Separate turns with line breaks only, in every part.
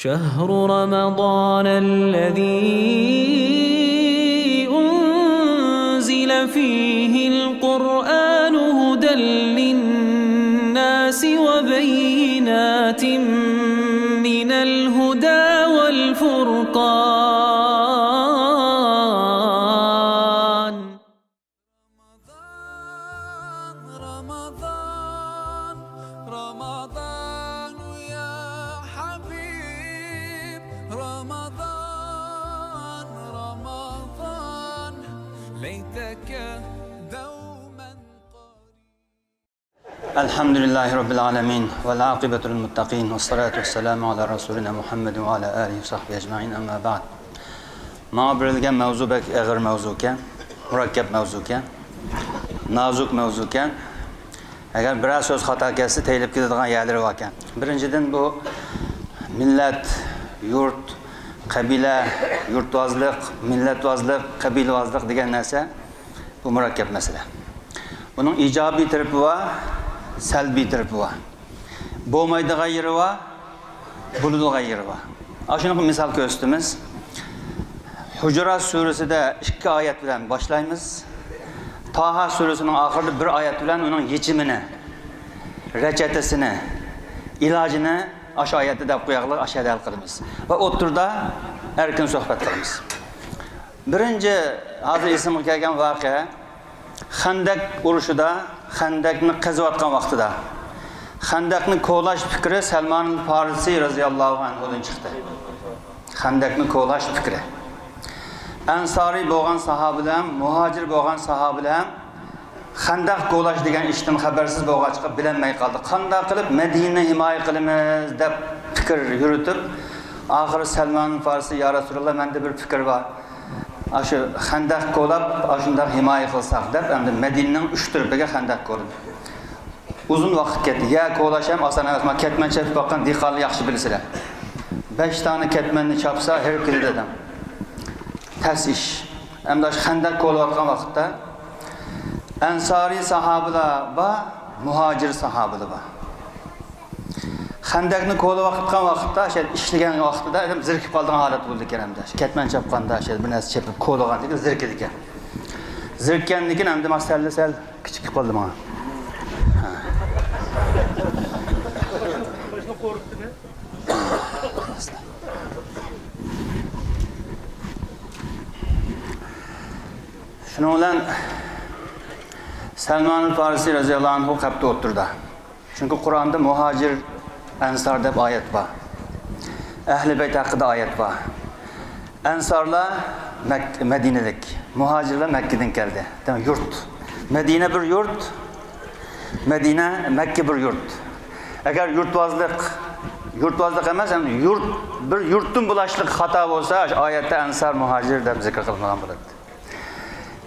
شهر رمضان الذي أنزل فيه القرآن هدى للناس وبينات من الهدى والفرقان
رمضان يا حبيب رمضان ليتك دوما قريب.
الحمد لله رب العالمين والعاقبة للمتقين والصلاة والسلام على رسولنا محمد وعلى آله وصحبه أجمعين أما بعد. ما birilgan mavzu bek ağır mavzuken, murakkab mavzuken, nazuk mavzuken. Eğer biraz söz hata kelse teyilip gidadigan yerleri varken. Birinciden bu millet, yurt, kabile, yurtvazlık, milletvazlık, kabilevazlık degan narsa bu murakkab mesele. Bunun icabi tarafı var, salbiy tarafı var. Bo'lmaydigan yeri var, bo'ladigan yeri var. Aşunaqa misal ko'rsatamiz. Hujurat suresida 2 oyat bilan boshlaymiz. Taha suresinin ahırda bir ayet bilen onun yechimini, reçetesini, ilacını aşağı ayette de koyaklar aşağıda hal kılımız. Ve oturda erkin sohbet kılımız. Birinci hazır isimli kelgan vakıa Xandak uruşuda, Xandakni qazivatgan vaqtida Xandakni kovlash fikri Salman al-Farisi radhiyallohu anhudan chiqdi. Xandakni kovlash fikri. Ansari bo'lgan sahobalar, muhojir bo'lgan sahobalar Xandaq kovlash degan ishdan xabarsiz bo'lgancha bilinmay qoldi. Qanday qilib Madinani himoya qilamiz deb fikr yuritib, oxiri Salman al-Farisi ya Rasululloh menda bir fikr bor. Aşı Xandaq kovlab, ashunday himoya qilsak deb endi Madinaning 3 tarafiga Xandaq kovdi. Uzun vaqt ketdi. Ya kovlash ham oson emas. Men ketman chapib boqqan dehqonni yaxshi bilasizlar. 5 tane ketmanni chapsa her kildadan. Ters iş. Hem de Xandaq kovlayotgan vaqtda Ansari sahabalar va muhojir sahabalar bor. Xandaqni kovlayotgan vaqtda, o'sha ishlagan vaqtida adam zirkib qolgan holat bo'ldi ekanimda. Ketman chapqanda, o'sha bir narsa chapib kovlagandik, zirkidi ekan. Zirkkandan keyin endi masala sal kichik qoldi menga. Şunun bilan Salman al-Farisi radhiyallohu anhu qapda o'tirdi. Çünkü Kur'an'da muhacir, ensar deb ayet var. Ehli beyt haqida ayet var. Ensarlar Medinelik, muhacirlar Mekke'den geldi. Demek yurt. Medine bir yurt, Medine, Mekke bir yurt. Eğer yurtvazlık emas, bir yurtun bulaşlık hata olsa ayette ensar muhacir deb zikr qilmagan bo'ladi.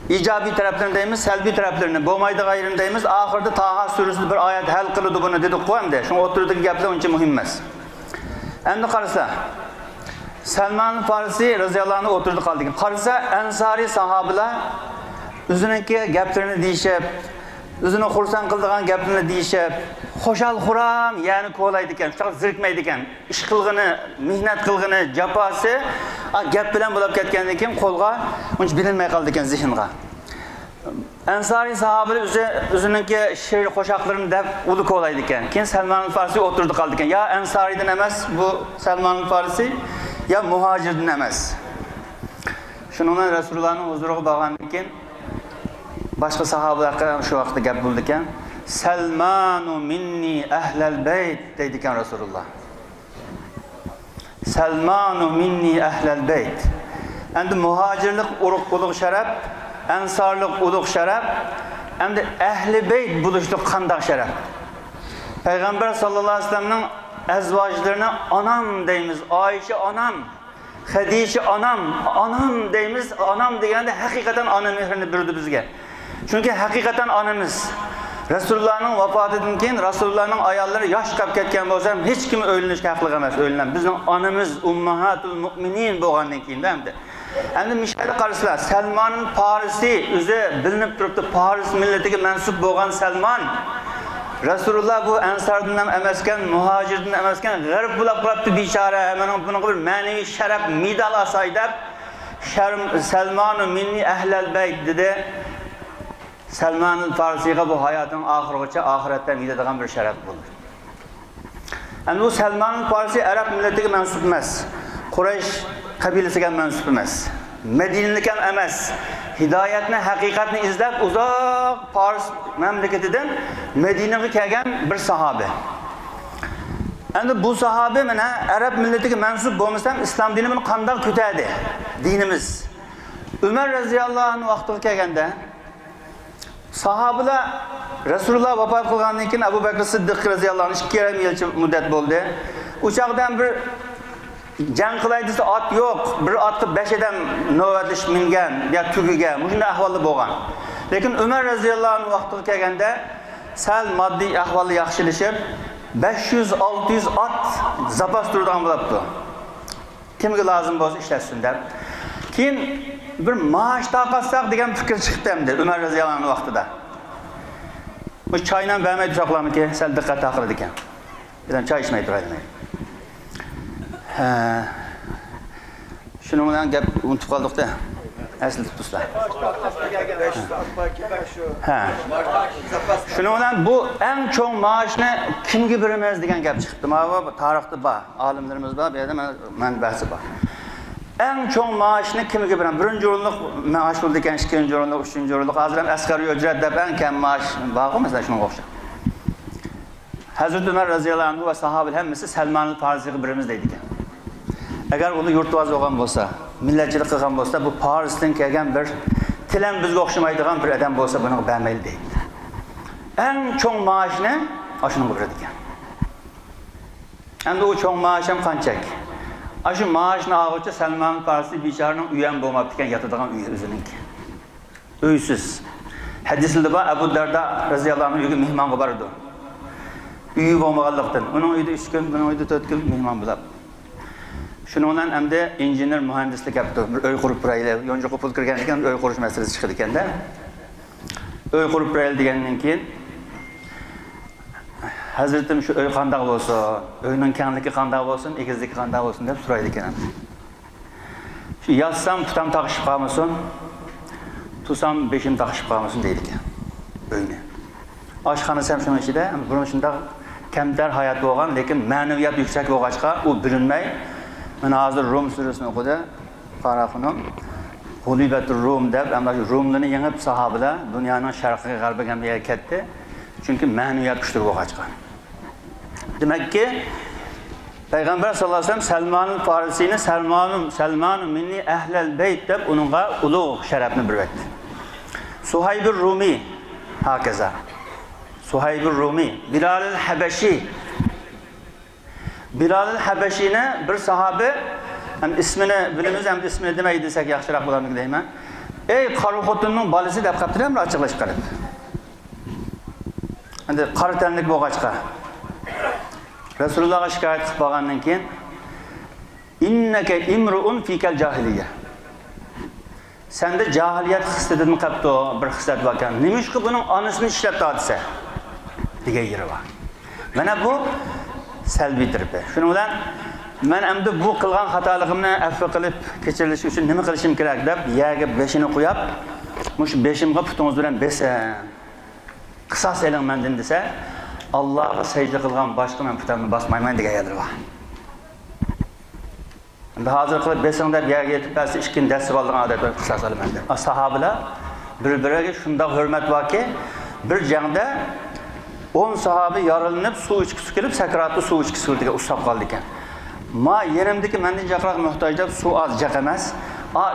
İcabi taraflarındayız, selbi taraflarında, bo'lmaydigan yerindayız. Ahırda Taha suresinde bir ayet hal qiladi bunu dedik qo'yamda. Şunu o'tirdik gaplar uncha muhim emas. Endi qarasa, Salman al-Farisi radhiyallohu anhu o'tirdi qoldi. Qarasa, Ansari sahobalar o'zininki gaplarini deyishib, o'zini xursand qiladigan gaplarini deyishib, xo'shal-xuram, ya'ni qo'laydi ekan, shunaqa zirkmaydi ekan. Ish qilg'ini, mehnat qilg'ini, jafosi gap bilan bo'lib ketgandan keyin qo'lga uncha bilinmay qoldi ekan zihnga. Ansari sahobalar o'zininki she'r qo'shoqlarini deb uli qo'laydi ekan. Keyin Salman al-Farisi o'tirdi qoldi ekan. Ya Ansaridan emas bu Salman al-Farisi, ya muhojirdan emas. Shuningdan Rasulullohning huzuriga borgandan keyin boshqa sahobalarga shu vaqtda gap bo'ldi ekan. Salmanu minni ahlal bayt deydi ekan Rasululloh. Salmanu minni ahlal bayt. Endi muhojirlik ulug' sharaf, ansarlik ulug' sharaf, endi ahli bayt bo'lishlik qanday sharaf. Payg'ambar sallallohu alayhi vasallamning azvojlarini onam deymiz, Oyisha onam, Xadija onam deymiz. Onam deganda haqiqatan ona mehrini berdi bizga. Chunki haqiqatan onamiz. Rasulullahning vafotidan keyin Rasulullahning ayollari yosh qolib ketgan bo'lsa ham hech kim o'ylanishga haqli emas, o'ylanam. Bizning onamiz ummahatul mu'minin bo'lgandan keyin endi. Endi mishada qarasizlar, Salman Farisi o'zi bilinib turibdi, Faris millatiga mansub bo'lgan Salman Rasulullah bu Ansardan ham emaskan, Muhojirdan emaskan, g'arib bo'lib qolibdi bechora. Mana buni bir ma'naviy sharaf medal asay deb Salmonu minni ahlal bayt dedi. Salmanul Farisiga bu hayotning oxirigacha oxiratda yetadigan bir sharaf bo'ldi. Endi bu Salmanul Farisi Arab millatiga mansub emas. Quraysh qabilasiga mansub emas. Madinalik ham emas. Hidoyatni, haqiqatni izlab uzoq Fars mamlakatidan Madinaga kelgan bir sahoba. Endi bu sahoba mana Arab millatiga mansub bo'lmasam islom dinini qanday ko'tardi dinimiz. Umar roziyallohu anhu vaqtiga kelganda sahobalar Rasululloh vafot qilgandan keyin Abu Bakr Siddiq roziyallohu anhu 2,5 yil muddat bo'ldi. Uchoqdan bir jang qilay desa ot yo'q. Bir otga 5 odam navbatlish mingan, ya tugiga, shunday ahvolda bo'lgan. Lekin Umar roziyallohu anhu vaqtiga kelganda sal moddiy ahvoli yaxshilashib 500-600 ot zapas turadigan bo'libdi. Kimga lozim bo'lsa ishlatsin deb. Keyin bir maash taqatsaq degan fikr chiqdi endi Umar roziyallohu anhu vaqtida. Bu choydan bermay turaqlarmiki, sal diqqat taqirdi ekan. Bilan choy ichmay turadi. Shuning bilan gap unutib qoldik-da. Asli tutuslar. Shuning bilan bu eng cho'ng maoshni kimga beramiz degan gap chiqdi. Mana tarixda bor, olimlarimiz bor, bu yerda manbasi bor. Eng cho'ng maoshni kimga beramiz? Birinchi o'rinliq maosh bo'ldi ekan, ikkinchi o'rinliq, uchinchi o'rinliq, hozir ham asqariy ujrat deb eng kam maosh bormi masalan shunga o'xshab. Hazrat Umar roziyallohu anhu va sahobalar hammasi Salmanul Farisiga birimiz deydi ekan. Agar uni yurtvoz bo'lgan bo'lsa, millatchilik qilgan bo'lsa, bu Parisdan kelgan bir tilam bizga o'xshamaydigan bir odam bo'lsa, buni bermaydi deydi. Eng cho'ng maoshni ashuni beradi ekan. Endi u cho'ng maosh ham qanchak? Ashu maoshni oluvchi Salman Farisi bechoraning uyi ham bo'lmabdi ekan, yotadigan uyi o'ziniki. Uysiz. Hadislarda bor Abu Darda roziyallohu anhu uyga mehmonga bordi. Uyi bo'lmaganlikdan, uning uyida 3 kun, buning uyida 4 kun mehmon bo'lib. Shuning bilan hamda injener muhandislik yapti. Bir uy qurib turaylik. Yonjoqqa pul kirgan ekan, uy qurish masalasi chiqdi ekanda. Uy qurib turaylik degandan keyin Hazratim shu uy qanday bo'lsa, uyning kengligi qanday bo'lsin, egizligi qanday bo'lsin deb so'raydi ekan. Shu yotsam tutam taqishib qolmasin, tusam beshim taqishib qolmasin deydi ekan. Uyni. Oshxonasi ham shunday ichida, buni shunday kamtar hayot bo'lgan, lekin ma'naviyat yuksak bo'lg'achqa u bilinmay. Mana hozir Rum surasini o'qidi. Qaraqo'nim G'ulibatur Rum deb, ammo Rumlarni yengib sahobalar dunyoning sharqiga g'arbiga ham ketdi. Chunki ma'naviyat kuchli bo'lg'achqa. Demakki, Payg'ambar sollallohu alayhi vasallam Salmanul Farisini Salmanu minni ahlal bayt deb uningga ulug' sharafni berdi. Suhaybur Rumi hakaza. Suhaybur Rumi, Bilal al-Habashi. Bilal al-Habashini bir sahabe, ham ismini bilamiz, ham ismini demay desak yaxshiroq bo'larmidi deyman. Ey qari xotinning bolasi deb qaptiram, ochiqlashib qaradi. Endi qari tanlik bo'lg'achqa. Rasulullohga shikoyat qilib bo'lgandan keyin innaka imru'un fikal jahiliya. Senda jahiliyat hislatidan qapti bir hislat bor ekan. Nimishqi buning onasini ishlab totsa degan yeri bor. Mana bu salbiy tarafi. Shuning bilan men endi bu qilgan xatoligimni afv qilib kechirilishi uchun nima qilishim kerak deb yaga beshini qo'yib, mush beshimga putingiz bilan besam. Qisas eling mendan desa, Allohga sajda qilgan boshqa men putamni bosmayman degan yerlar bor. Endi hozir qilib besing deb yaga yetib bas ishkin dasib olgan odat qisas olaman deb. Sahobalar bir-biriga shunday hurmat borki, bir jangda 10 sahabe yaralanib suv ichgisi kelib sakratli suv ichgisi keldiga ushlab qoldi ekan. Ma yerimdagi mendan jaqroq muhtoj deb suv oz jaq emas, a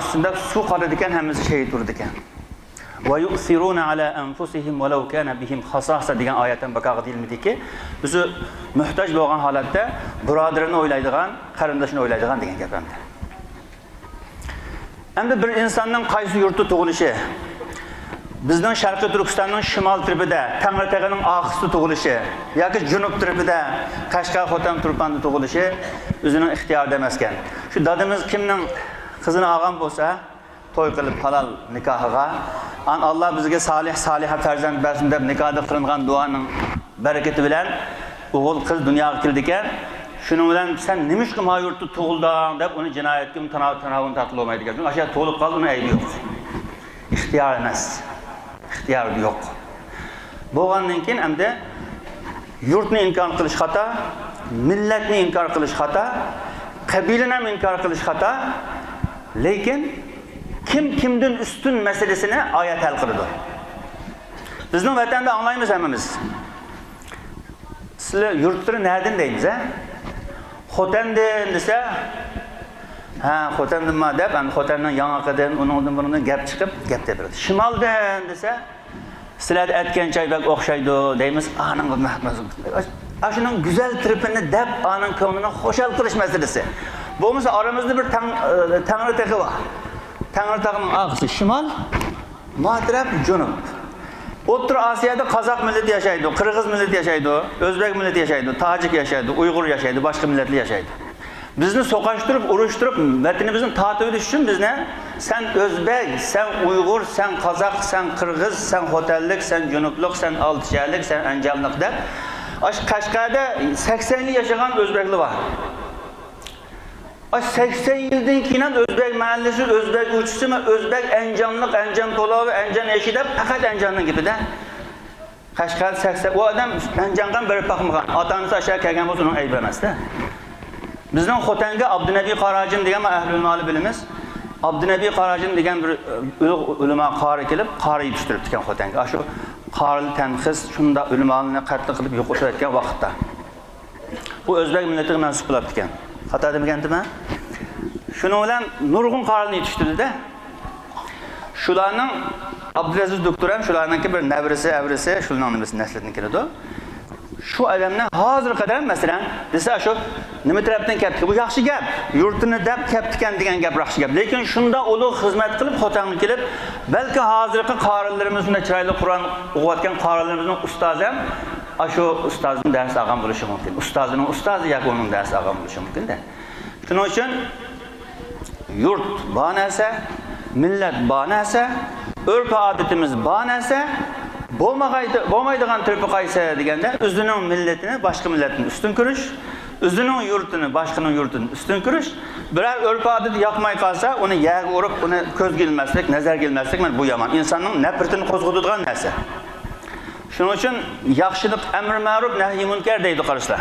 üstün deb suv qoladi ekan, hammasi shahid turdi ekan. Va yu'siruna ala anfusihim walau kana bihim khasasa degan oyatdan baqaga deyilmadiki, biz muhtoj bo'lgan holatda birodarini o'ylaydigan, qarindashini o'ylaydigan degan gap hamda. Endi bir insonning qaysi yurtda tug'ilishi, bizning Sharqiy Turkistonning shimol tarafida Tangritog'ining oqisi tug'ilishi yoki junub tarafida Qashqar, Xotan, Turpanda tug'ilishi o'zining ixtiyorida emas ekan. Shu dadimiz kimning qizini olgan bo'lsa, to'y qilib halol nikohiga Allah bizga soliha farzand bersin deb nikohda qilingan duoning barakati bilan o'g'il qiz dunyoga keldi ekan. Shuning bilan sen nima uchun ma yurtda tug'ilding deb uni jinoyatga tanavun tortilmaydi ekan. Chunki o'sha to'lib qoldi, uni aybi yo'q. İxtiyor emas. İxtiyor yo'q. Bo'lgandan keyin hamda yurtni inkor qilish xato, millatni inkor qilish xato, qabilani ham inkor qilish xato. Lekin kim kimdan ustun masalasini oyat hal qiladi. Bizning vatanda anglaymiz hammamiz. Sizlar yurtni nereden deymiz ha? Xotandan desa, ha, xotandanma deb, ana xotandan yanaqadan, uningdan biridan gap chiqib, gap tepiradi. Shimoldan desa, sizlar aytgan joyga o'xshaydi deymiz. Aning shuning go'zal tripini deb, aning ko'nglini xo'shal qilish masalasi. Bo'lmasa aramizda bir tangri taqi bor. Tangri taqining og'zi shimol, mo'taraf junub. O'rta Osiyoda qozoq millati yashaydi, qirg'iz millati yashaydi, o'zbek millati yashaydi, tojik yashaydi, uyg'ur yashaydi, boshqa millatlar yashaydi. Bizni so'qashtirib, urushtirib, vatanimizni tortib olish uchun bizni sen o'zbek, sen uyg'ur, sen qozoq, sen qirg'iz, sen xotanlik, sen junublik, sen oltishalik, sen anjallik deb Qashqarda 80 yil yashagan o'zbeklar bor. 80 yildan keyin o'zbek mahallasi, o'zbek uchisimi, o'zbek anjanlik, anjan to'lovi, anjan eshi deb faqat anjanning gapida. Qashqar 80 u odam anjandan beri paqmagan. Ota-onasi aşağı kelgan bo'lsa uni ayb emasda. Bizning Xotanga Abdunabiy Qarajin degan ahlul ma'lum bilamiz. Abdunabiy Qarajin degan bir ulamo qori kelib, qori yetishtirib ekan Xotanga. Shu qoril tanqis shunda ulamolarni qattiq qilib yo'qotayotgan vaqtda. Bu o'zbek millatiga mansub bo'lib ekan. Xato demagandimi? Shuning bilan nurg'un qorilni yetishtirdi-da. Shularning Abdulaziz doktor ham shularningki bir navrisi, avrisi, shularning nimasi naslidan keladi. Shu odamning hozir qadar masalan desa shu nima tarafdan keldi? Bu yaxshi gap. Yurtini deb kelgan degan gap yaxshi gap. Lekin shunda ulug' xizmat qilib Xotanga kelib, balki hozirgi qorilarimiz shunda chiroyli Qur'on o'qiyotgan qorilarimizning ustozi ham shu ustozning dars olgan bo'lishi mumkin. Ustozining ustozi yoki uning dars olgan bo'lishi mumkin-da. Shuning uchun yurt bor narsa, millat bor narsa, urf-odatimiz bor narsa, bo'lmaydigan turpi qaysi deganda o'zining millatini boshqa millatdan ustun ko'rish, o'zining yurtini boshqaning yurtidan ustun ko'rish, biror urf-odat yoqmay qolsa, uni yag urib, uni ko'zga ilmaslik, nazarga ilmaslik mana bu yomon. Insonning nafratini qo'zg'atadigan narsa. Shuning uchun yaxshilik amr ma'ruf nahy munkar deydi qarashlar.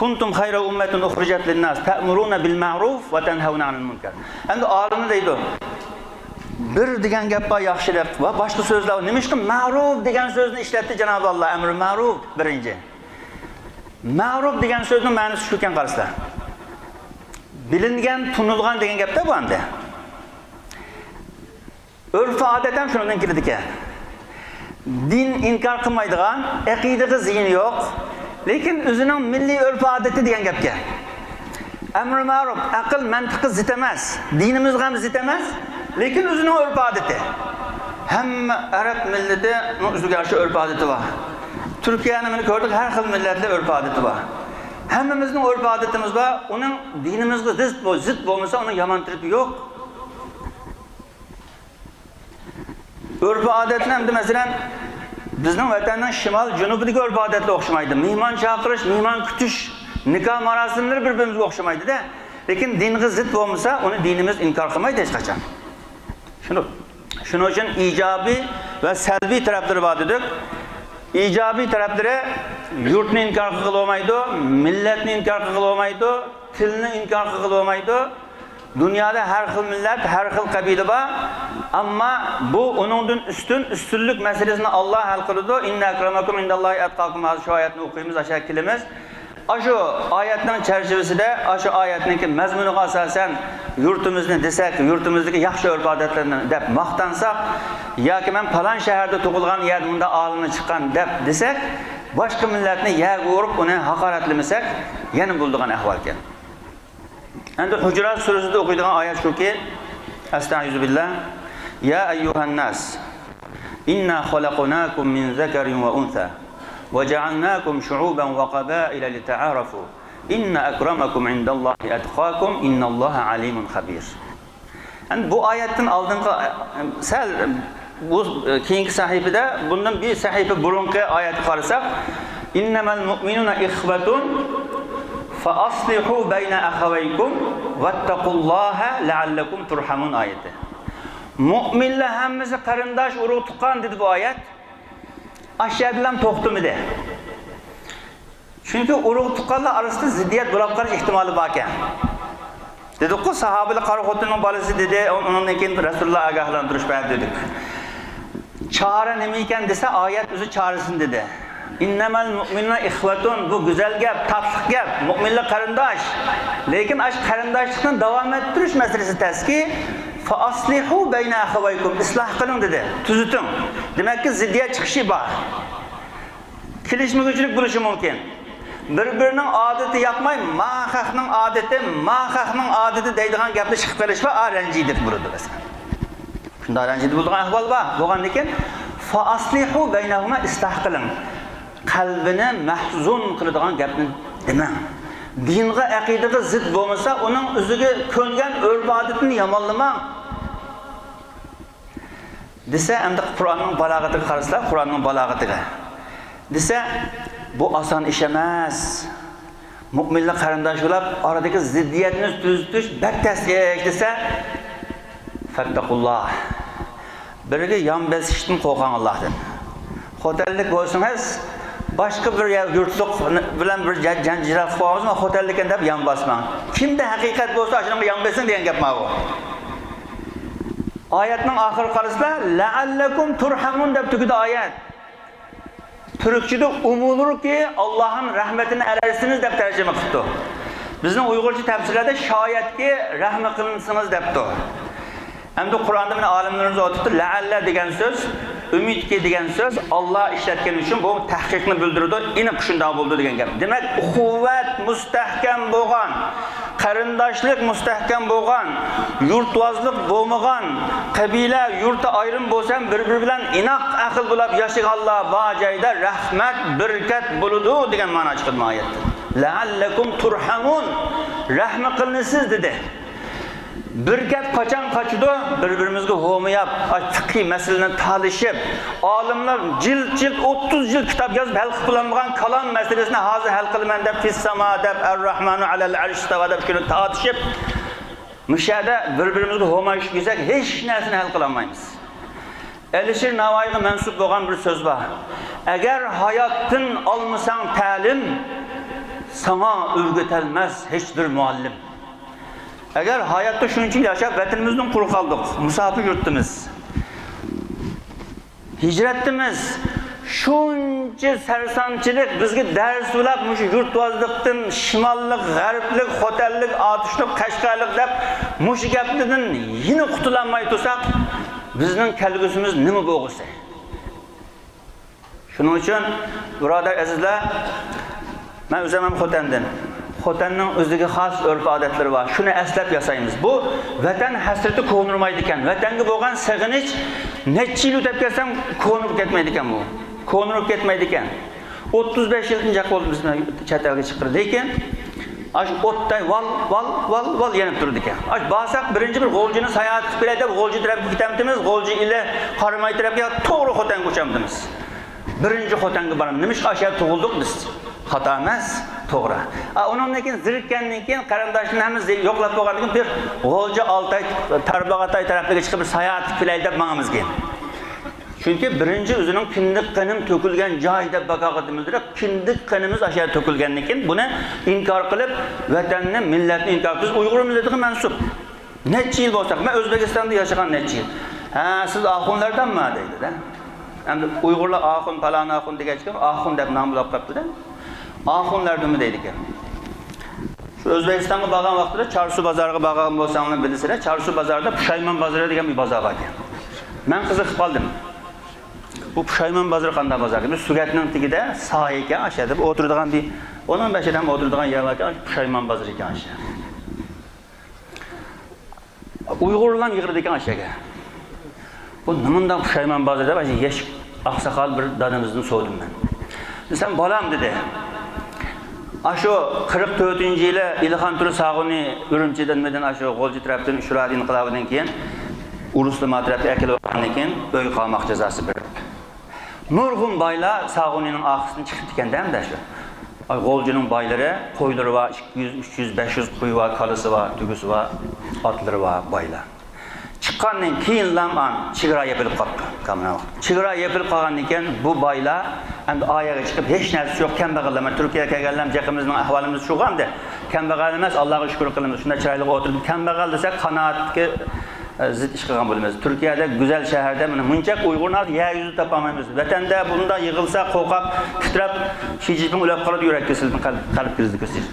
Kuntum khayra ummatin ukhrijat lin-nas ta'muruna bil ma'ruf va tanhauna 'anil munkar. Endi olimlar deydi, bir degan gap bor yaxshilik va boshqa so'zlar. Nima uchun ma'ruf degan so'zni ishlatdi Janob Alloh? Amr ma'ruf birinchi. Ma'ruf degan so'zning ma'nosi shu ekan qarashlar. Bilingan, tunilgan degan gapda bu endi. Urf-odat ham shundan keladi ekan. Din inkor qilmaydigan, aqidaga ziyin yo'q, lekin o'zining milliy urf-odati degan gapga. Amr ma'ruf, aql, mantiqi zid emas, dinimizga ham zid emas, lekin o'zining urf-odati. Hamma arab millati o'ziga shu urf-odati bor. Turkiyani mana ko'rdik, har xil millatlar urf-odati bor. Hammamizning urf-odatimiz bor, uning dinimizga zid bo'lmasa, uning yomon tiripi yo'q. Urf-odatlar ham masalan bizning vatanning shimol janubiga urf-odatlar o'xshamaydi. Mehmon chaqirish, mehmon kutish, nikoh marosimlari bir-birimizga o'xshamaydi-da. Lekin dinga zid bo'lmasa, uni dinimiz inkor qilmaydi hech qachon. Shuning uchun ijobiy va salbiy taraflari bor dedik. Ijobiy taraflari yurtni inkor qila olmaydi, millatni inkor qila olmaydi, tilni inkor qila olmaydi. Dunyoda har xil millat, har xil qabila bor, ammo bu uningdan ustunlik masalasini Alloh hal qiladi. Inna akramakum indallohi atqakum shu oyatni o'qiymiz, asha kelimiz. Shu oyatning charchivasida, shu oyatning mazmuniga asosan yurtimizni desak, yurtimizdagi yaxshi urf-odatlarni deb maqtansak, yoki men falon shaharda tug'ilgan yer bunda olimni chiqqan deb desak, boshqa millatni yag urib uni haqoratlamasak, yana bo'ladigan ahvol ekan. Endi Hujurat surasida o'qiydigan oyat shuki, Astagfirullah. Ya ayyuhan nas, inna khalaqnakum min zakarin wa untha wa ja'alnakum shu'uban wa qaba'ila lita'arafu. Inna akramakum 'indallahi atqakum, innallaha alimun khabir. Yani bu oyatdan oldingi sal bu keyingi sahifada bundan bir sahifa burungi oyatga qarasak, innamal mu'minuna ikhwatun fa aslihu bayna akhawaykum wattaqulloha la'allakum turhamun oyati. Mu'minlar hammasi qarindosh urug' tuqqan dedi bu oyat. Aşağı bilan to'xtamadi. Chunki urug' tuqqanlar orasida ziddiyat bo'lib qolish ehtimoli bor ekan. Dedik-ku sahobalar qari xotinning bolasi dedi, undan keyin Rasululloh ogohlantirish berdi dedik. Chora nima ekan desa, oyat o'zi chorasin dedi. Innamal mu'minuna ikhwatun, bu go'zal gap, tatliq gap, mu'minlar qarindosh. Lekin ash qarindoshlikni davom ettirish masalasi taski, fa aslihu bayna akhawaykum, isloh qiling dedi. Tuziting. Demakki ziddiyat chiqishi bor. Kelishmovchilik bo'lishi mumkin. Bir-birining odati yoqmay, mahaqning odati deydigan gapni chiqib qolish va ranjiydir bo'ladi masalan. Shunda ranjiydi bo'lgan ahvol bor. Bo'lgandan keyin fa aslihu baynahuma isloh qiling. Qalbini mahzun qiladigan gapni demang. Dinga, aqidaga zid bo'lmasa, uning o'ziga ko'ngan urf-odatini yomonlamang. Desa, endi Qur'onning balog'atiga qaraslar, Qur'onning balog'atiga. Desa, bu oson ish emas. Mu'minlar qarindosh bo'lib, oradagi ziddiyatni tuzitish battaslik desa, fattaqulloh. Biriga yon besishdan qo'rqing Allohdan. Xo'jallik bo'lsangiz, boshqa bir yurtliq bilan bir janjal qilib qo'yamizmi, xo'jallik deb yon bosmang. Kimda haqiqat bo'lsa, shunga yon besin degan gap bu. Oyatning oxiri qaraslar, la'allakum turhamun deb tugadi oyat. Türkçede umulur ki Allah'ın rahmetini erersiniz deb tercüme qildi. Bizning Uyg'urcha tafsirlarda şayet ki rahmet qilinsiniz debdi. Endi Qur'onda mana olimlarimiz aytibdi, la'alla degan so'z, umidki degan so'z Allah ishlatgani uchun bu tahqiqni bildiradi. Aniq shunday bo'ldi degan gap. Demak, quvvat mustahkam bo'lgan, qarindoshlik mustahkam bo'lgan, yurtvozlik bo'lmagan, qabila yurti ayrim bo'lsa, bir-biri bilan inoq aql bo'lib yashaganlar bor joyda rahmat, barakat bo'ladi degan ma'no chiqadi oyatda. La'allakum turhamun, rahmat qilinasiz dedi. Bir gap qachon qochdi, bir-birimizga ho'miyab, fiqhiy masalani talishib, olimlar jild 30 yil kitob yozib hal qilolmagan kalom masalasini hozir hal qilaman deb fis-samo deb ar-rahmanu alal arsh tava deb shuni tortishib, mushada bir-birimizga ho'mayish kelsak, hech narsani hal qila olmaymiz. Alisher Navoiyga mansub bo'lgan bir so'z bor. Agar hayotdan olmasang ta'lim, sana o'rgatilmas hech bir muallim. Eğer hayatta shunchalik yashab vatanimizdan quruq qoldik, musofir yurtimiz, hijratimiz, shuncha sarsanchilik bizga dars bo'lib, mushu yurtvozlikdan shimollik, g'arblik, xo'tallik, otishlik, qashqarlik deb mushu gaplardan yine qutulanmay tursak, bizning kelgusimiz nima bo'lg'isi? Shuning uchun birodar azizlar, men o'zim ham xo'tandan Xotanning o'ziga xos urf-odatlari bor. Shuni eslab yasaymiz. Bu vatan hasrati ko'nirmaydi ekan. Vatanga bo'lgan sig'inish necha yil o'tib kelsam ko'nib ketmaydi ekan bu. Ko'nib ketmaydi ekan. 35 yildan bo'ldi biz chet elga chiqdi, lekin ash o'tday val yanib turdi ekan. Ash bosaq birinchi bir G'o'ljini sayohat qilib keladi, G'o'lji tarafga ketamdimiz, G'o'lji ile Qarimay tarafga to'g'ri Xotanga o'chamdimiz. Birinchi Xotanga boramiz. Nima ish ashar tug'ildik biz? Xato emas, to'g'ri. Undan keyin zirikkandan keyin qarindoshni hamiz yo'qlab qo'ygandan keyin bir G'o'lji Altay, Tarbag'atay tarafga chiqib bir sayohat qilib deb mangamiz keyin. Chunki birinchi o'zining kindik qinim to'kilgan joy deb bakoqatimizda kindik qinimiz ashar to'kilgandan keyin buni inkor qilib, vatanni, millatni inkor qilib, Uyg'ur millatiga mansub. Necha yil bo'lsa, men O'zbekistonda yashagan necha yil. Ha, siz oxunlardanmi deydi-da. Endi Uyg'urlar oxun, falon oxun degachkim, oxun deb nom bo'lib qolibdi-da. Oxunlardimi deydi ekan. Shu O'zbekistonga borgan vaqtida Chorsu bozoriga borgan bo'lsanglar bilasizlar, Chorsu bozorida Pushaymon bozori degan bir bozor bor ekan. Men qiziqib qoldim. Bu Pushaymon bozori qanday bozor ekan? Sugatning tagida soy ekan, o'sha deb o'tiradigan bir 15 odam o'tiradigan yer ekan, Pushaymon bozori ekan o'sha. Uyg'urlar yig'irdi ekan o'shaga. Bu nimadan Pushaymon bozori deb o'sha yesh oqsoqol bir dadamizni so'rdim men. Sen bolam dedi. Aşo 44-yili İlham Turi Sag'uni Urumchidan medan aşo G'o'lji tarafdan Shuradi inqilobidan keyin Urusli tarafga akilib olgandan keyin uy qamoq jazosi berdi. Nurg'un boylar Sag'unining oxisidan chiqib ketganda shu. G'o'ljining boylari, qo'ylari va 200, 300, 500 qo'y va kalisi va tugusi va otlari va boylar. Chiqqandan keyin lam'an chegara yopilib qoldi. Kamina. Chegara yopilib qolgandan keyin bu boylar endi oyaga chiqib hech narsa yo'q, kambag'allar. Turkiyaga kelganlar jaqimizning ahvolimiz shu hamda. Kambag'al emas, Allohga shukr qilamiz. Shunda chiroyli o'tirib, kambag'al desak qanoatga zid ish qilgan bo'lamiz. Turkiyada go'zal shaharda mana munchaq Uyg'urlar yer yuzi topolmaymiz. Vatanda bunda yig'ilsa qo'rqab, titrab, Xi Jinping ulab qoladi, yurak kesildi, qalb krizi ko'rsatdi.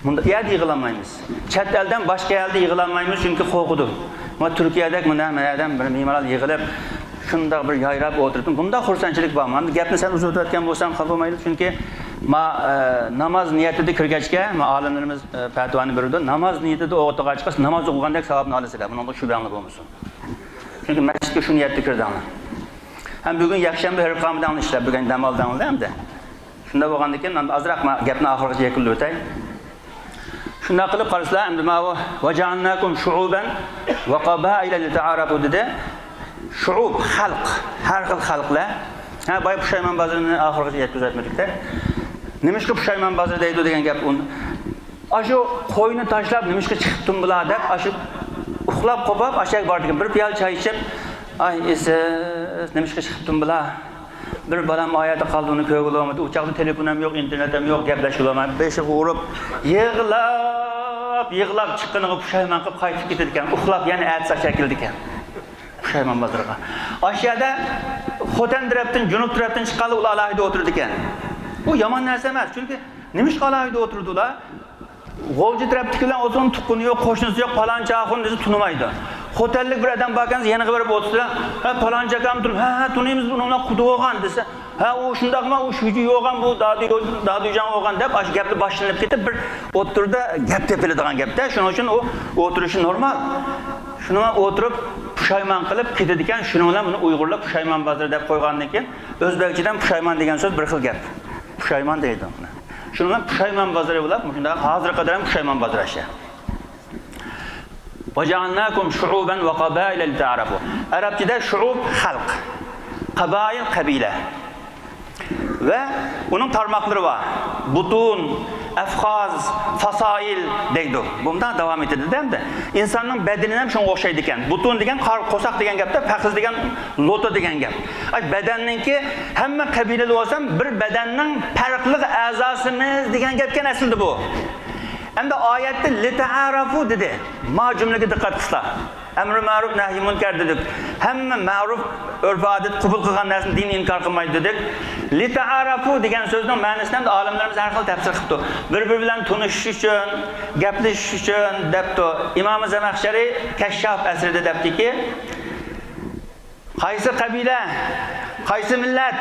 Bunda yerda yig'ilolmaymiz. Chet eldan boshqa yerda yig'ilolmaymiz chunki qo'rqudi. Ama Turkiyada mana yerdan bir me'morlar yig'ilib, shunda bir yayrab o'tirdim. Bunda xursandchilik bor. Men gapni sen uzatayotgan bo'lsam xafa bo'lmaydi chunki namoz niyatida kirgachga olimlarimiz fatvoni berdi. Namoz niyatida o'qitga chiqsa namoz o'qigandek savobni olasizlar. Bunga shubhanli bo'lmasin. Chunki masjidga shu niyatda kirdinglar. Ham bugun yakshanba harqamidan ishlab bugun dam oldinglar hamda. Shunda bo'lgandan keyin men azroq gapni oxirigacha yakunlab o'tay. Shunda qilib qarasizlar, endi mana vaja'alnakum shu'uban va qaba'ila lita'arafu dedi. Shu'ub xalq, har xil xalqlar. Ha, boy Pushaymon bozorini oxirigacha yetkazatmadik-da. Nimishga Pushaymon bozori deydi degan gap uni. Ashu qo'yni tashlab nimishga chiqibdim bular deb, ashu uxlab qopab ashak bordigan bir piyola choy ichib, ay esa nimishga chiqibdim bular. Bir balam oyati qoldi uni ko'ngli olmadi. U chaqda telefon ham yo'q, internet ham yo'q, gaplashib olmadi. Beshib urib, yig'lab chiqqaniga pushaymon qilib qaytib ketdi ekan. Uxlab yana atsa shakildi ekan. Pushaymon bozoriga. Oshiyada Xotan tarafdan, Junub tarafdan chiqqanlar ular alohida o'tirdi ekan. Bu yomon narsa emas, chunki nimishqa alohida o'tirdilar? G'o'lji tarafdagilar o'zini tuqquni yo'q, qo'shnisi yo'q, paloncha axun desa tunimaydi. Xotanlik bir odam borgansiz, yana berib o'tirdilar. Ha, paloncha kam turib, ha, tunaymiz buni ular qudu olgan desa, ha, u shundaqmi, u shuji yo'g'an, bu dadijon olgan deb, ash gapni boshlanib ketib bir o'tirdi, gap tepiladigan gapda. Shuning uchun u o'tirishi normal. Shuni o'tirib pushaymon qilib ketadi ekan. Shuning bilan buni Uyg'urlar pushaymon bozori deb qo'ygandan keyin o'zbekchadan pushaymon degan so'z bir xil gap. Pushaymon deydi uni. Shuning bilan pushaymon bozori bo'lib, shunda hozir qadar ham pushaymon bozori asha. Vaja'alnakum shu'uban va qaba'ila lita'arafu. Arabchada shu'ub xalq, qabail qabila. Ve onun tarmaqları var. Butun, afxaz, fasail deydi. Bundan devam etdi değil mi? İnsanın bedenine hem şuna o'xshaydi ekan. Butun degan qo'saq degan gapda, faxiz degan lota degan gap. Ay bedenninki hamma qabilali olsam bir bedenning farqli a'zosimiz degan gapga aslida bu. Endi oyatda lita'arafu dedi. Ma jumlaga diqqat qilsizlar. Emri ma'ruf nahy munkar dedik. Hamma ma'ruf urf-odat qabul qilgan narsani din inkor qilmaydi dedik. Lita'arafu degan so'zning ma'nosini ham olimlarimiz har xil tafsir qildi. Bir-biri bilan tanishish uchun, gaplashish uchun debdi. Imom Zamaxshariy Kashshaf asrida debdiki, qaysi qabila, qaysi millat,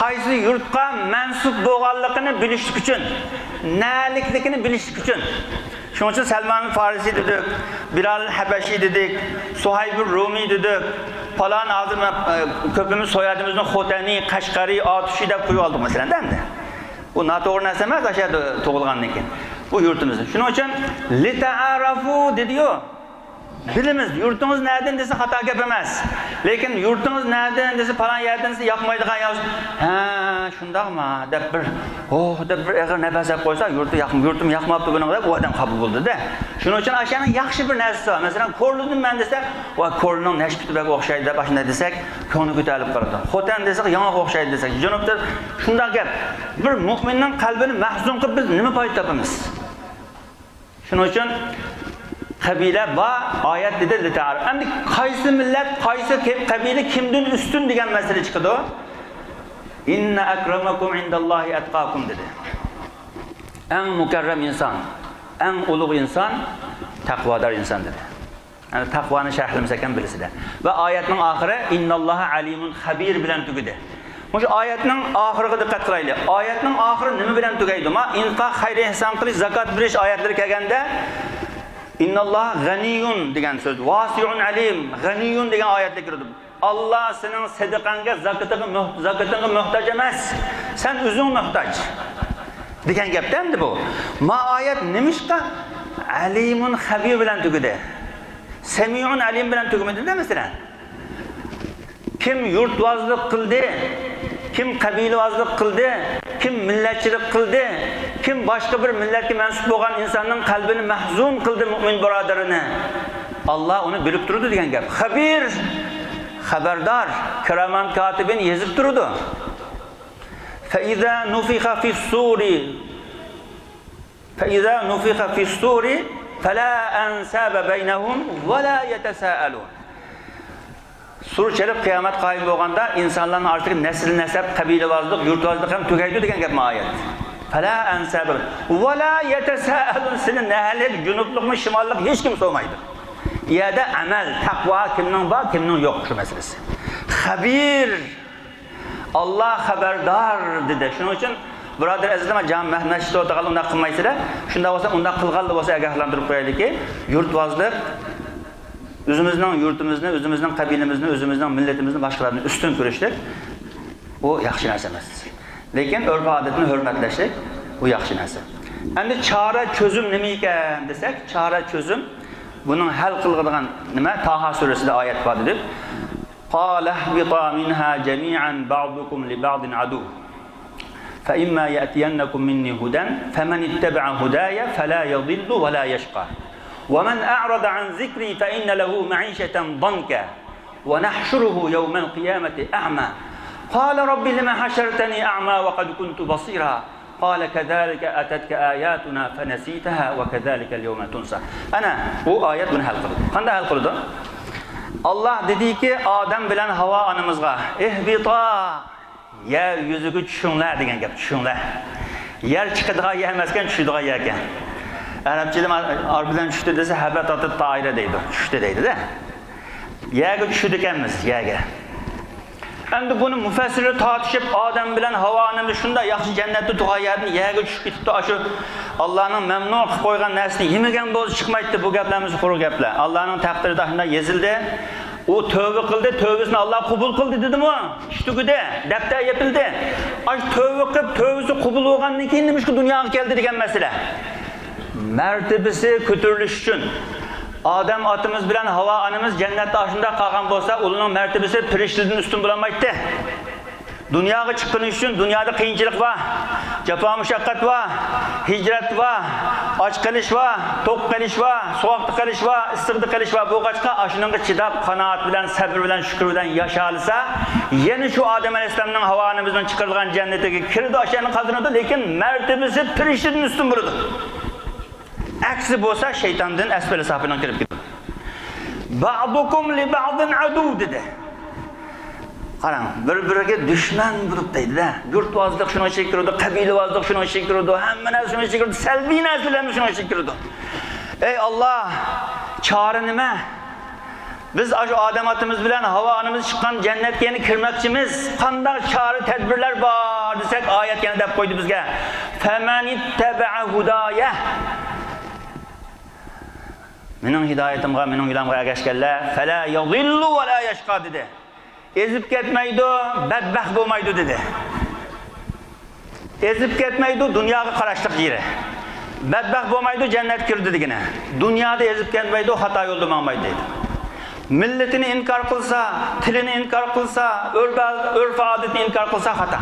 qaysi yurtga mansub bo'lganligini bilish uchun, nalikligini bilish uchun. Shuning uchun Salman Farisi dedik, Bilal Habashi dedik, Suhayb Rumi dedik. Falan hozir ko'pimiz soyadimizni Xotani, Qashqari, Otishi deb qo'yib oldik masalan, endi. Bu noto'g'ri narsa emas, ashada tug'ilgandan keyin. Bu yurtimizda. Shuning uchun lita'arafu dedi-yu. Bilimiz, yurtingiz nereden desa xato gap emas. Lekin yurtingiz nereden desa falan yerdan desa yoqmaydigan yoz. Ha, shundaqmi? deb bir deb bir eg'ir nafas olib qo'ysa, yurtim yoqmabdi buni deb u odam qabul bo'ldi-da. Shuning uchun ashani yaxshi bir narsa bor. Masalan, ko'rlidim men desa, va ko'rlining nashbitiga o'xshaydi deb ashunday desak, ko'ngli ko'tarilib qoladi. Xotan desak, yong'oq o'xshaydi desak, junubda shundaq gap. Bir mu'minning qalbini mahzun qilib biz nima foyda topamiz? Shuning uchun qabila va oyat dedi lita'ar. Endi qaysi millat, qaysi qabila kimdan ustun degan masala chiqdi. Inna akramakum indallohi atqakum dedi. Eng mukarram inson, eng ulug' inson taqvodor inson dedi. Yani taqvoni sharhlamasa ekan bilasizlar. Va oyatning oxiri innalloha alimun xabir bilan tugadi. O'sha oyatning oxiriga diqqat qilaylik. Oyatning oxiri nima bilan tugaydi? Ma infaq, xayr ihson qilish, zakot berish oyatlari kelganda İnnallah g'aniyun degan so'z, vasi'un alim, g'aniyun degan oyatda kirdi. Allah sening sadaqangga, zakatingga muhtoj emas. Sen o'zing muhtoj. degan gapda endi bu. Ma oyat nimishqa alimun xabir bilan tugadi. Samiun alim bilan tugmadi-da masalan. Kim yurtvozlik qildi, kim qabilavozlik qildi, kim millatchilik qildi, kim boshqa bir millatga mansub bo'lgan insonning qalbini mahzun qildi mu'min birodarini. Alloh uni bilib turadi degan gap. Xabir, xabardor, kiraman katibin yezib turadi. Fa iza nufixa fi suri fala ansaba baynahum va la yatasaalun. Sur chelib qiyomat qoyim bo'lganda insonlarning orasiga nasl-nasab, qabilavozlik, yurtvozlik ham tugaydi degan gap oyat. Fala ansaba va la yatasaalun. Seni nahlik, junublikmi, shimollik hech kim so'maydi. Yada amal, taqvo kimning bor, kimning yo'q shu masalasi. Xabir, Alloh xabardor dedi. Shuning uchun birodar azizlar, jam mehnatchi o'taqal unda qilmaysizlar. Shunda bo'lsa, unda qilganli bo'lsa ogohlantirib qo'yaylikki, yurtvozlik o'zimizning yurtimizni, o'zimizning qabilamizni, o'zimizning millatimizni boshqalardan ustun ko'rishlik bu yaxshi narsa emas. Lekin urf-odatni hurmatlashlik bu yaxshi narsa. Endi chora cho'zim nima ekan desak, chora cho'zim buning hal qiladigan nima? Taha surasida oyat bor deb. Qala ihbita minha jami'an ba'dukum li ba'din adu. Fa imma ya'tiyannakum minni hudan faman ittaba'a hudaya fala yadhillu wa la yashqa. ومن أعرض عن ذكري فإن له معيشة ضنكا ونحشره يوم القيامة أعمى قال رب لما حشرتني أعمى وقد كنت بصيرا قال كذلك أتتك آياتنا فنسيتها وكذلك اليوم تنسى. أنا bu oyat buni hal qildi. Qanday hal qildi? Alloh dediki Odam bilan Havo onamizga ihbita yer yuziga tushinglar degan gap, tushinglar. Yer chiqadigan yer emaskan, tushadigan yer ekan. Arabchada arbidan tushdi desa habatati ta'ira deydi. Tushdi deydi-da. Yerga tushdi ekanmiz, yerga. Endi buni mufassirlar tortishib Odam bilan Havo onamiz shunda yaxshi jannatda tug'an yerni yerga tushib ketdi. Shu Allohning mamnun qilib qo'ygan narsani yemagan bo'lsa chiqmaydi. Bu gaplarimiz quruq gaplar. Allohning taqdirida shunda yezildi. U tövbe qildi, tövbesini Alloh qabul qildi dedimi? Ishtugida, daftar yopildi. Ash tövbe qilib, tövbesi qabul bo'lgandan keyin nima shu dunyoga keldi degan masala. Mertebesi ko'tarilish uchun Odam otimiz bilan Havo onamiz jannatda oshunda qolgan bo'lsa, ularning mertebesi firishtalardan ustun bo'lmaydi. Dunyoga chiqqanish uchun dunyoda qiyinchilik bor, jafo mushaqqat bor, hijrat bor, och qilish bor, to'q qilish bor, sovuqda qilish bor, issiqda qilish bor. Bu qachqa ashunga chidab, qanoat bilan, sabr bilan, shukr bilan yashalsa, yana shu Odam alayhisolamning Havo onamizdan chiqarilgan jannatiga kirdi, ashani qadrinadi, lekin mertebesi firishtalardan ustun bo'ladi. Aksi bo'lsa shaytondan asfali safidan kirib ketadi. Ba'dukum li ba'din adu dedi. Qarang, bir-biriga dushman bo'lib deydi-da. Yurtvozlik shuni chekirdi, qabilavozlik shuni chekirdi, hamma narsa shuni chekirdi, salbiy narsalarni shuni chekirdi. Ey Alloh, chora nima? Biz shu Odam otimiz bilan Havo onamiz chiqqan jannatga yana kirmoqchimiz. Qanday chora tadbirlar bor desak, oyat yana deb qo'ydi bizga. Famanittaba'a hudaya. Mening hidoyatimga, mening yo'limga ergashganlar fala yadhillu va la yashqa dedi. Ezib ketmaydi, badbaxt bo'lmaydi dedi. Ezib ketmaydi, dunyoga qarashliq yeri. Badbaxt bo'lmaydi, jannat kirdi degina. Dunyoda ezib ketmaydi, xato yo'lda bo'lmaydi dedi. Millatini inkor qilsa, tilini inkor qilsa, urf-odatini inkor qilsa xato.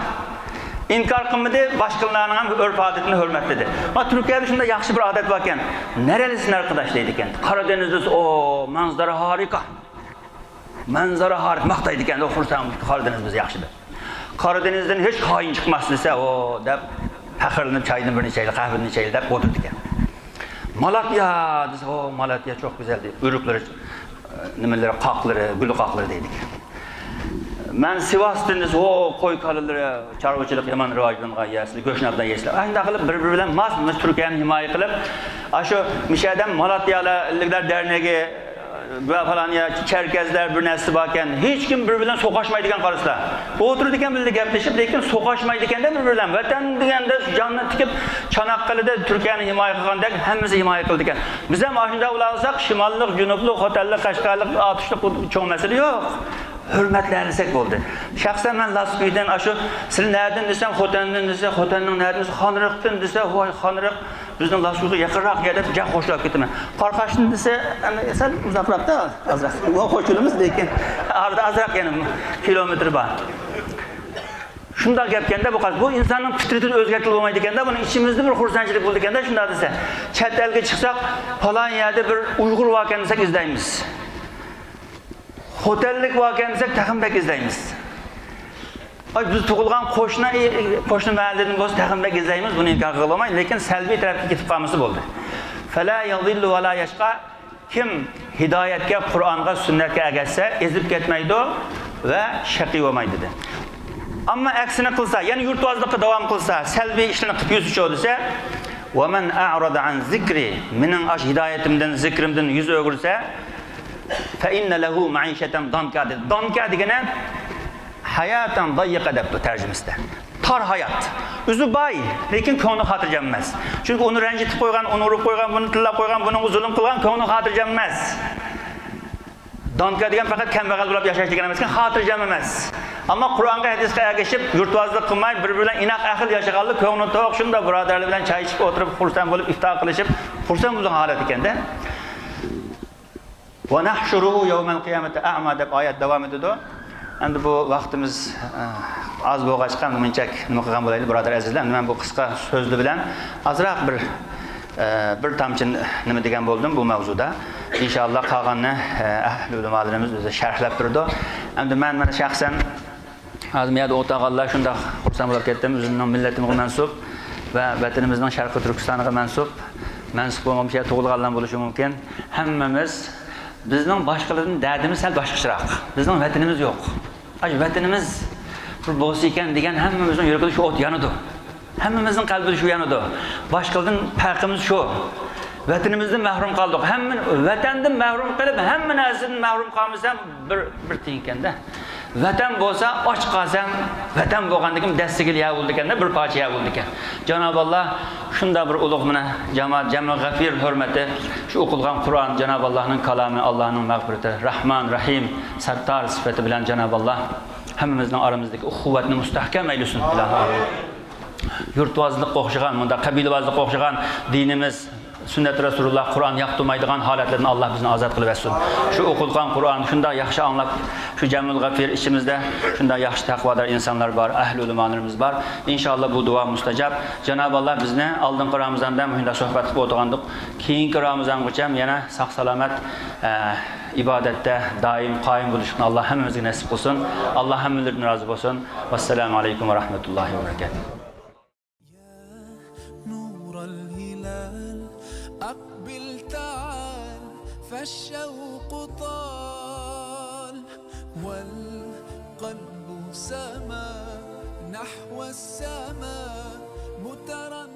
İnkar qilmadi, boshqalarning ham urf-odatini hurmatladi. Va Turkiyada shunda yaxshi bir odat bor ekan. Nerelisin arkadaş deydi ekan. Karadenizda o manzara harika. Manzara harika maqtaydi ekan. Xursand Karadenizimiz yaxshidir. Karadenizdan hech xoin chiqmas desa, o deb faxrlanib choyni bir necha yil, qahvani necha yil deb o'tirdi ekan. Malatya desa, o Malatya çok güzel deydi. Uyruqlari, nimalari, qoqlari, gul qoqlari deydi. Men Sivas'tan o qo'y qalaları, chorvachilik yomon rivojlangan yerlar, go'shnabdan yerlar. Anda qilib bir-biri bilan mas Turkiyani himoya qilib, ashu Mishadan Malatyaliklar derneği va falan ya Cherkezlar bir narsa bor ekan, hech kim bir bilan so'qashmaydigan qaraslar. O'tirdi ekan birga gaplashib, lekin so'qashmaydi ekanda bir bilan. Vatan deganda jonni tikib, Chanaqqalida Turkiyani himoya qilgandek hammasi himoya qildi ekan. Biz ham ashunda ularsak shimollik, junublik, xotallik, qashqarlik, otishlik cho'ng masala yo'q. hurmatlansak bo'ldi. Shaxsan men Laspiydan shu siz nereden desam, Xotandan desa, Xotanning nereden desa, Xonriqdan desa, voy Xonriq bizning Laspiyga yaqinroq yerda jan qo'shilib ketaman. Qorqashni desa, sal uzoqroqda azroq. Bu qo'shilamiz, lekin arada azroq yana kilometr bor. Shunda gapganda bu insonning fitratini o'zgartirib bo'lmaydi ekanda, buning ichimizda bir xursandchilik bo'ldi ekanda, shunda desa, chet elga chiqsak, falon yerda bir Uyg'ur voqeani desak izlaymiz. Xotanlik voqeani desak taqimdak izlaymiz. Biz tug'ilgan qo'shni mahalladan bo'lsa taqimdak izlaymiz, buni inkor qila olmaymiz, lekin salbiy tarafga ketib qolmasi bo'ldi. Fala yadhillu va la yashqa. Kim hidoyatga, Qur'onga, sunnatga agashsa, ezib ketmaydi va shaqiy bo'lmaydi dedi. Ammo aksini qilsa, ya'ni yurtbozlikka davom qilsa, salbiy ishlarni qilib yursa desa, "Va man a'rada an zikri", mening ash hidoyatimdan, zikrimdan yuz o'girsa, "Fa inna lahu ma'ishatan danka". Danka degani hayatan dayiqa deb tarjimasida. Tor hayot. O'zi boy, lekin ko'ngli xotirjam emas. Chunki uni ranjitib qo'ygan, uni urib qo'ygan, buni tillab qo'ygan, buni zulm qilgan, ko'ngli xotirjam emas. Danka degan faqat kambag'al bo'lib yashash degan emas, xotirjam emas. Ammo Qur'onga, hadisga ergashib, yurtbozlik qilmay, bir-bilan inoq ahil yashaganlik, ko'ngli to'q, shunda birodarlar bilan choy ichib o'tirib, xursand bo'lib iftor qilishib, xursand bo'lgan holat ekanda. Va nahshuruhu yawmal qiyamati a'ma deb oyat davom etadi. Endi bu vaqtimiz az bo'lg'achqa munchak nima qilgan bo'laydi, birodar azizlar. Men bu qisqa so'zli bilan azroq bir tomchi nima degan bo'ldim bu mavzuda. Inshaalloh qolganini ahli ulamolarimiz o'zi sharhlab turdi. Endi men mana shaxsan azmiyat o'tag'anlar shunda xursand bo'lib ketdim. O'zimning millatimga mansub va vatanimizning Sharqi Turkistoniga mansub bo'lgan bir tug'ilganlar bo'lishi mumkin. Hammamiz bizning boshqalarning dardimiz sal boshqacharoq. Bizning vatanimiz yo'q. Ay vatanimiz bir bo'lsa ekan degan hammamizning yuragida shu o't yonadi. Hammamizning qalbida shu yonadi. Boshqalarning farqimiz shu. Vatanimizdan mahrum qoldik. Hamma vatandan mahrum qilib, hamma narsadan mahrum qolmasam bir tinkanda. Vatan bo'lsa och qolsam, vatan bo'lganligim dastiga ya bo'ldi ekanda, bir parcha ya bo'ldi ekan. Janob Alloh shunda bir ulug' mana jamoat Jamil G'afir hurmati, shu o'qilgan Qur'on Janob Allohning kalomi, Allohning mag'firati, Rahman, Rahim, Sattar sifati bilan Janob Alloh hammamizning oramizdagi quvvatni mustahkam aylasin. Yurtvozlik o'xshagan, bunda qabilavozlik o'xshagan dinimiz Sünnet Rasulullah Kur'an yaptırmaydıgan haletlerden Allah bizni azat kılıversin. Şu okulgan Kur'an şunda yaxşı anlap, şu Cemil Gafir işimizde şunda yaxşı takvadar insanlar var, ehli ulemanlarımız var. İnşallah bu dua müstecap. Cenab-ı Allah bizni aldın Ramazan'da mühinde sohbet kılıp oturgandık. Keyinki Ramazan geçem yana sağ salamet ibadette daim kaim buluşun. Allah hemimizin nasip olsun. Allah hemimizin razı olsun. Vesselamu aleyküm ve rahmetullahi ve berekatuhu.
أقبل تعال فالشوق طال والقلب سما نحو السماء مترنما